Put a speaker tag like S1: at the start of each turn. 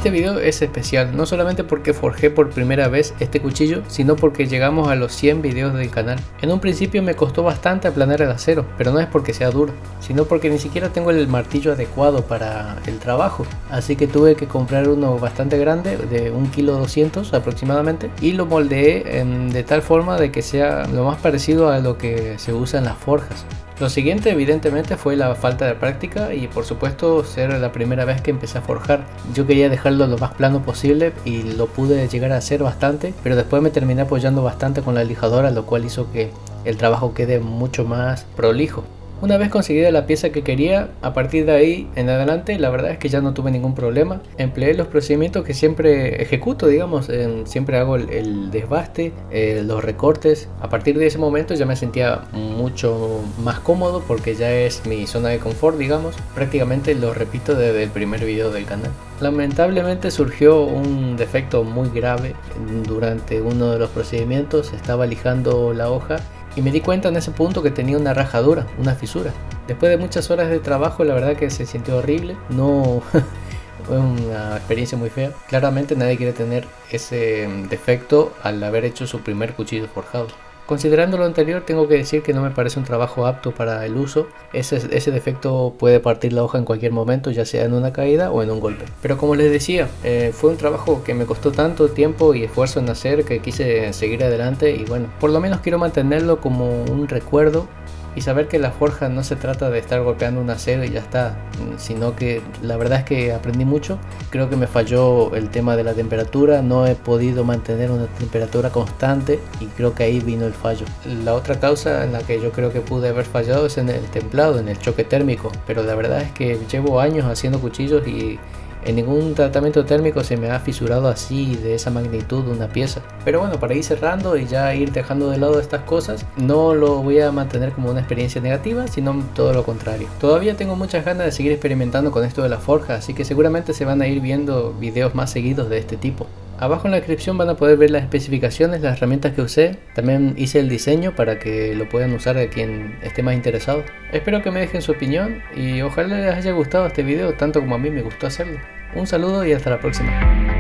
S1: Este video es especial, no solamente porque forjé por primera vez este cuchillo, sino porque llegamos a los 100 videos del canal. En un principio me costó bastante aplanar el acero, pero no es porque sea duro, sino porque ni siquiera tengo el martillo adecuado para el trabajo. Así que tuve que comprar uno bastante grande, de 1,2 kg aproximadamente, y lo moldeé de tal forma de que sea lo más parecido a lo que se usa en las forjas. Lo siguiente evidentemente fue la falta de práctica y por supuesto ser la primera vez que empecé a forjar. Yo quería dejarlo lo más plano posible y lo pude llegar a hacer bastante, pero después me terminé apoyando bastante con la lijadora, lo cual hizo que el trabajo quede mucho más prolijo. Una vez conseguida la pieza que quería, a partir de ahí en adelante la verdad es que ya no tuve ningún problema. Empleé los procedimientos que siempre ejecuto, digamos, siempre hago el desbaste, los recortes. A partir de ese momento ya me sentía mucho más cómodo porque ya es mi zona de confort, digamos. Prácticamente lo repito desde el primer video del canal. Lamentablemente surgió un defecto muy grave durante uno de los procedimientos. Estaba lijando la hoja y me di cuenta en ese punto que tenía una rajadura, una fisura. Después de muchas horas de trabajo, la verdad que se sintió horrible. No, fue una experiencia muy fea. Claramente nadie quiere tener ese defecto al haber hecho su primer cuchillo forjado. Considerando lo anterior, tengo que decir que no me parece un trabajo apto para el uso. Ese defecto puede partir la hoja en cualquier momento, ya sea en una caída o en un golpe. Pero como les decía, fue un trabajo que me costó tanto tiempo y esfuerzo en hacer que quise seguir adelante y bueno, por lo menos quiero mantenerlo como un recuerdo y saber que la forja no se trata de estar golpeando un acero y ya está, sino que la verdad es que aprendí mucho. Creo que me falló el tema de la temperatura, no he podido mantener una temperatura constante y creo que ahí vino el fallo. La otra causa en la que yo creo que pude haber fallado es en el templado, en el choque térmico, pero la verdad es que llevo años haciendo cuchillos y en ningún tratamiento térmico se me ha fisurado así de esa magnitud una pieza. Pero bueno, para ir cerrando y ya ir dejando de lado estas cosas, no lo voy a mantener como una experiencia negativa, sino todo lo contrario. Todavía tengo muchas ganas de seguir experimentando con esto de la forja, así que seguramente se van a ir viendo videos más seguidos de este tipo. Abajo en la descripción van a poder ver las especificaciones, las herramientas que usé. También hice el diseño para que lo puedan usar a quien esté más interesado. Espero que me dejen su opinión y ojalá les haya gustado este video tanto como a mí me gustó hacerlo. Un saludo y hasta la próxima.